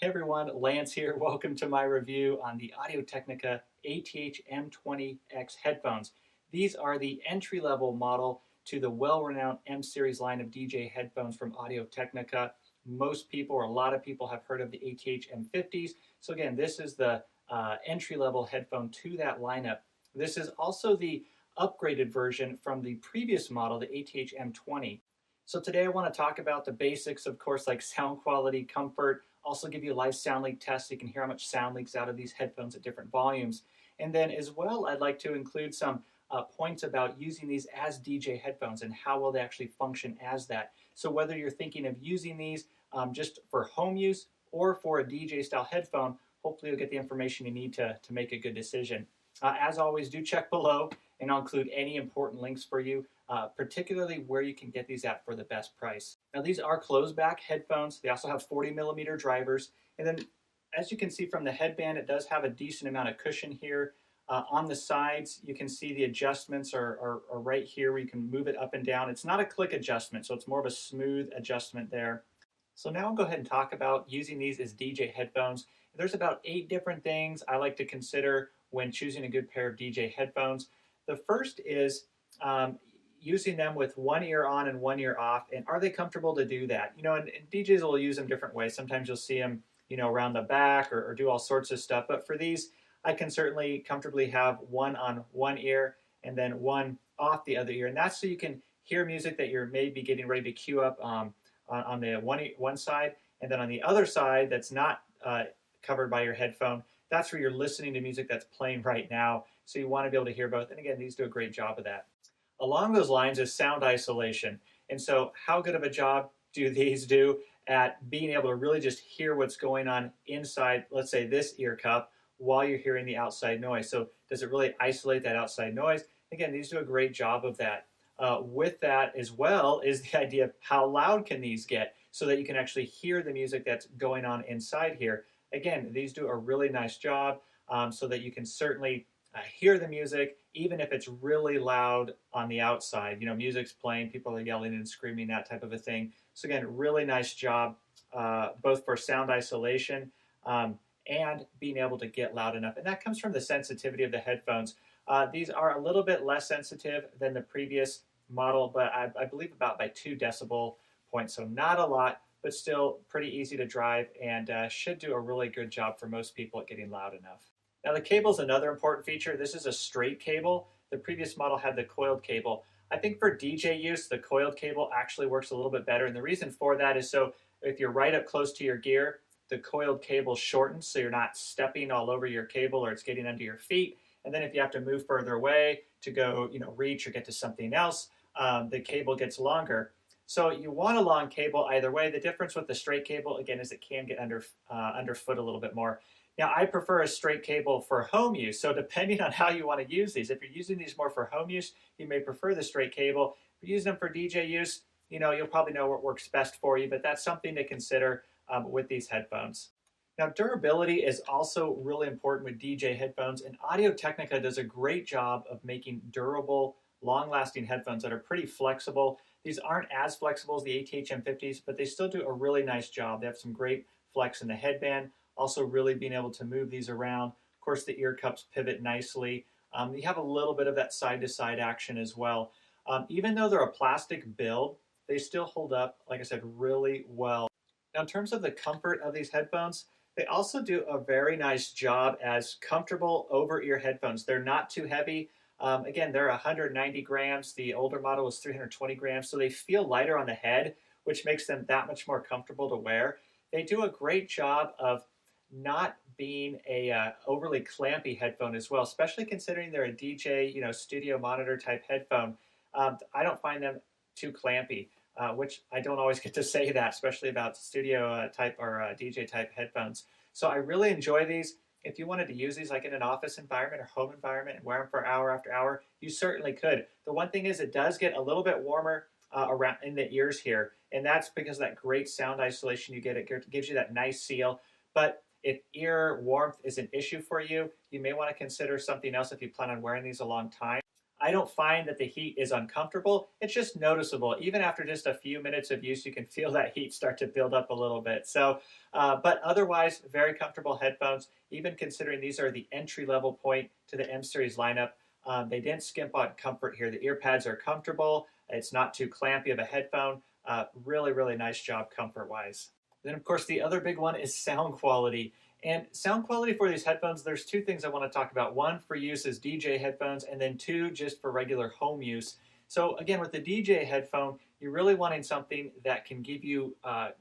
Hey everyone, Lance here. Welcome to my review on the Audio-Technica ATH-M20X headphones. These are the entry-level model to the well-renowned M series line of DJ headphones from Audio-Technica. Most people, or a lot of people, have heard of the ATH-M50s. So again, this is the entry-level headphone to that lineup. This is also the upgraded version from the previous model, the ATH-M20. So today I want to talk about the basics, of course, like sound quality, comfort, also give you a live sound leak test so you can hear how much sound leaks out of these headphones at different volumes. And then as well, I'd like to include some points about using these as DJ headphones and how will they actually function as that. So whether you're thinking of using these just for home use or for a DJ style headphone, hopefully you'll get the information you need to make a good decision. As always, do check below and I'll include any important links for you, particularly where you can get these at for the best price. Now these are closed back headphones. They also have 40mm drivers. And then as you can see from the headband, it does have a decent amount of cushion here. On the sides, you can see the adjustments are right here where you can move it up and down. It's not a click adjustment, so it's more of a smooth adjustment there. So now I'll go ahead and talk about using these as DJ headphones. There's about 8 different things I like to consider when choosing a good pair of DJ headphones. The first is using them with one ear on and one ear off, and are they comfortable to do that? You know, and DJs will use them different ways. Sometimes you'll see them, you know, around the back or do all sorts of stuff. But for these, I can certainly comfortably have one on one ear and then one off the other ear, and that's so you can hear music that you're maybe getting ready to cue up on the one side, and then on the other side that's not covered by your headphone, that's where you're listening to music that's playing right now. So you want to be able to hear both. And again, these do a great job of that. Along those lines is sound isolation. And so how good of a job do these do at being able to really just hear what's going on inside, let's say this ear cup, while you're hearing the outside noise? So does it really isolate that outside noise? Again, these do a great job of that. With that as well is the idea of how loud can these get so that you can actually hear the music that's going on inside here. Again, these do a really nice job so that you can certainly hear the music, even if it's really loud on the outside. You know, music's playing, people are yelling and screaming, that type of a thing. So again, really nice job, both for sound isolation and being able to get loud enough. And that comes from the sensitivity of the headphones. These are a little bit less sensitive than the previous model, but I believe about by 2 decibel points. So not a lot, but still pretty easy to drive and should do a really good job for most people at getting loud enough. Now the cable is another important feature. This is a straight cable. The previous model had the coiled cable. I think for DJ use, the coiled cable actually works a little bit better. And the reason for that is so if you're right up close to your gear, the coiled cable shortens so you're not stepping all over your cable or it's getting under your feet. And then if you have to move further away to go, you know, reach or get to something else, the cable gets longer. So you want a long cable either way. The difference with the straight cable, again, is it can get underfoot a little bit more. Now, I prefer a straight cable for home use. So depending on how you want to use these, if you're using these more for home use, you may prefer the straight cable. If you're using them for DJ use, you know, you'll probably know what works best for you, but that's something to consider with these headphones. Now, durability is also really important with DJ headphones, and Audio-Technica does a great job of making durable, long-lasting headphones that are pretty flexible. These aren't as flexible as the ATH-M50s, but they still do a really nice job. They have some great flex in the headband, also really being able to move these around. Of course, the ear cups pivot nicely. You have a little bit of that side-to-side action as well. Even though they're a plastic build, they still hold up, like I said, really well. Now, in terms of the comfort of these headphones, they also do a very nice job as comfortable over-ear headphones. They're not too heavy. Again, they're 190 grams. The older model was 320 grams, so they feel lighter on the head, which makes them that much more comfortable to wear. They do a great job of not being a overly clampy headphone as well, especially considering they're a DJ, you know, studio monitor type headphone. I don't find them too clampy, which I don't always get to say that, especially about studio type or DJ type headphones. So I really enjoy these. If you wanted to use these like in an office environment or home environment and wear them for hour after hour, you certainly could. The one thing is it does get a little bit warmer around in the ears here, and that's because of that great sound isolation you get. It gives you that nice seal. But if ear warmth is an issue for you, you may want to consider something else if you plan on wearing these a long time. I don't find that the heat is uncomfortable. It's just noticeable. Even after just a few minutes of use, you can feel that heat start to build up a little bit. So, but otherwise, very comfortable headphones, even considering these are the entry-level point to the M series lineup. They didn't skimp on comfort here. The ear pads are comfortable. It's not too clampy of a headphone. Really, really nice job comfort-wise. Then, of course, the other big one is sound quality. And sound quality for these headphones, there's two things I want to talk about. One for use as DJ headphones, and then two just for regular home use. So again, with the DJ headphone, you're really wanting something that can give you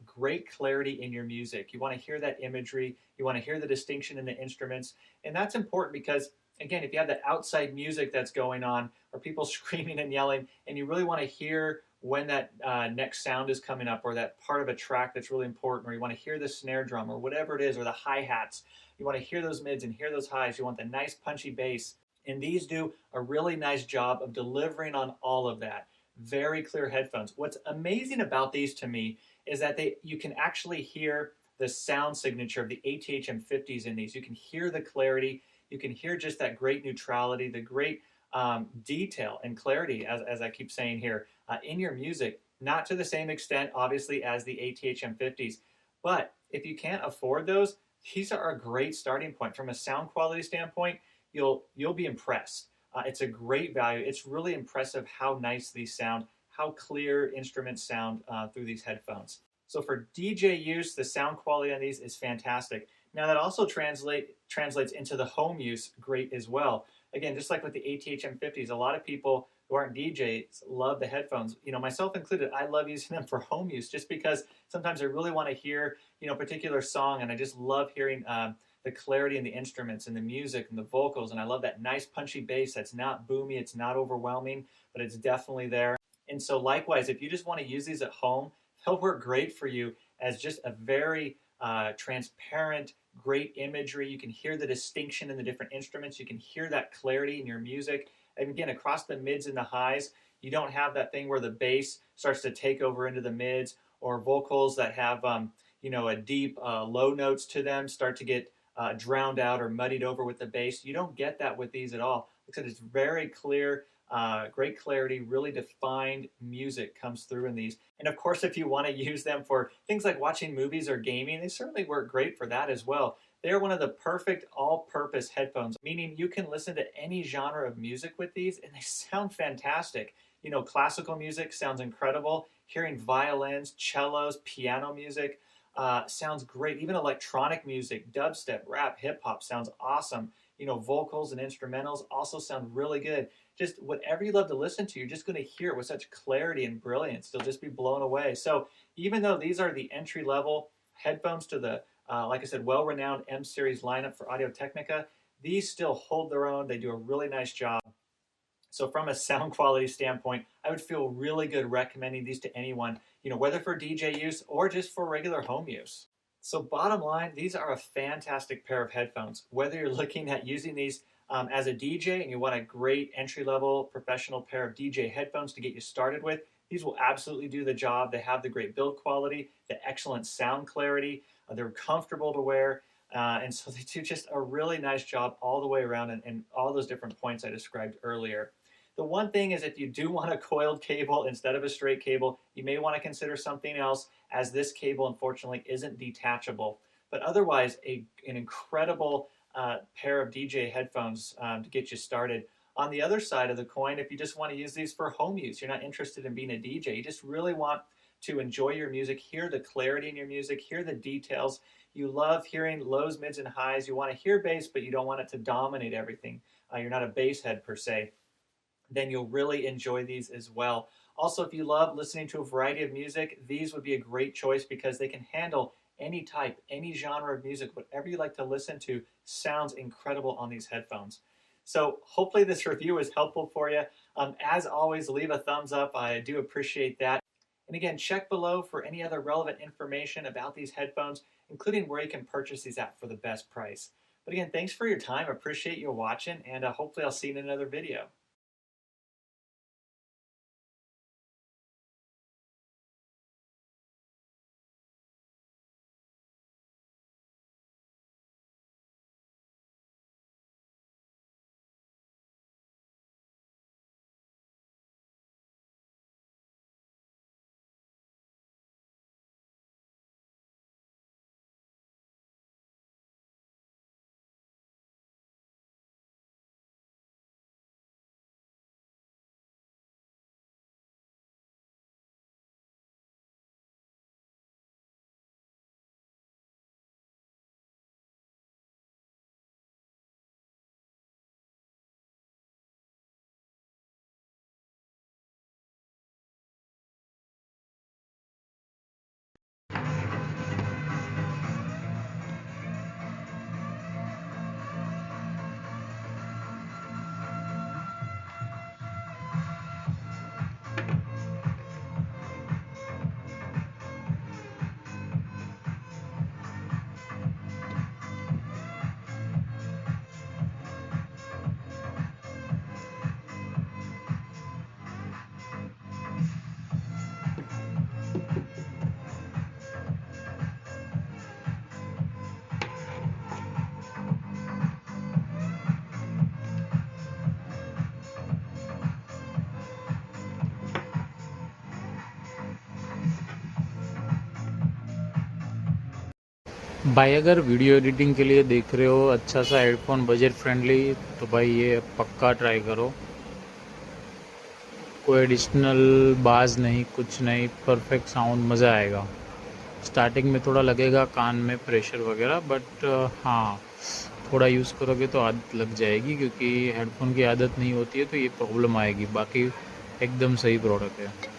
great clarity in your music. You want to hear that imagery. You want to hear the distinction in the instruments. And that's important because, again, if you have the outside music that's going on or people screaming and yelling, and you really want to hear when that next sound is coming up, or that part of a track that's really important, or you want to hear the snare drum or whatever it is, or the hi-hats, you want to hear those mids and hear those highs, you want the nice punchy bass, and these do a really nice job of delivering on all of that. Very clear headphones. What's amazing about these to me is that you can actually hear the sound signature of the ATH-M50s in these. You can hear the clarity, you can hear just that great neutrality, the great detail and clarity, as I keep saying here, in your music. Not to the same extent, obviously, as the ATH-M50s, but if you can't afford those, these are a great starting point. From a sound quality standpoint, you'll be impressed. It's a great value. It's really impressive how nice these sound, how clear instruments sound through these headphones. So for DJ use, the sound quality on these is fantastic. Now that also translates into the home use great as well. Again, just like with the ATH-M50s, a lot of people who aren't DJs love the headphones. You know, myself included, I love using them for home use just because sometimes I really want to hear, a particular song, and I just love hearing the clarity in the instruments and the music and the vocals, and I love that nice punchy bass that's not boomy, it's not overwhelming, but it's definitely there. And so likewise, if you just want to use these at home, they'll work great for you as just a very transparent, great imagery. You can hear the distinction in the different instruments. You can hear that clarity in your music. And again, across the mids and the highs, you don't have that thing where the bass starts to take over into the mids, or vocals that have, a deep low notes to them start to get drowned out or muddied over with the bass. You don't get that with these at all. Like I said, it's very clear, great clarity, really defined music comes through in these. And of course, if you want to use them for things like watching movies or gaming, they certainly work great for that as well. They're one of the perfect all-purpose headphones, meaning you can listen to any genre of music with these and they sound fantastic. Classical music sounds incredible. Hearing violins, cellos, piano music sounds great. Even electronic music, dubstep, rap, hip-hop sounds awesome. Vocals and instrumentals also sound really good. Just whatever you love to listen to, you're just going to hear it with such clarity and brilliance. You'll just be blown away. So even though these are the entry-level headphones to the, like I said, well-renowned M series lineup for Audio-Technica, these still hold their own. They do a really nice job. So from a sound quality standpoint, I would feel really good recommending these to anyone, whether for DJ use or just for regular home use. So bottom line, these are a fantastic pair of headphones. Whether you're looking at using these as a DJ and you want a great entry-level professional pair of DJ headphones to get you started with, these will absolutely do the job. They have the great build quality, the excellent sound clarity, they're comfortable to wear, and so they do just a really nice job all the way around in all those different points I described earlier. The one thing is, if you do want a coiled cable instead of a straight cable, you may want to consider something else, as this cable unfortunately isn't detachable. But otherwise, an incredible pair of DJ headphones to get you started. On the other side of the coin, if you just want to use these for home use, you're not interested in being a DJ, you just really want to enjoy your music, hear the clarity in your music, hear the details. You love hearing lows, mids, and highs. You want to hear bass, but you don't want it to dominate everything. You're not a bass head per se. Then you'll really enjoy these as well. Also, if you love listening to a variety of music, these would be a great choice because they can handle any type, any genre of music. Whatever you like to listen to sounds incredible on these headphones. So hopefully this review is helpful for you. As always, leave a thumbs up. I do appreciate that. And again, check below for any other relevant information about these headphones, including where you can purchase these at for the best price. But again, thanks for your time. I appreciate you watching, and hopefully I'll see you in another video. भाई अगर video editing के लिए देख रहे हो अच्छा सा headphone budget friendly, तो भाई ये पक्का ट्राई करो। कोई एडिशनल बाज नहीं, कुछ नहीं, परफेक्ट साउंड, मज़ा आएगा। स्टार्टिंग में थोड़ा लगेगा कान में प्रेशर वगैरह, बट हाँ, थोड़ा यूज़ करोगे तो आदत लग जाएगी, क्योंकि हेडफोन की आदत नहीं होती है तो ये प्रॉब्लम आएगी। बाकी एकदम सही प्रोडक्ट है।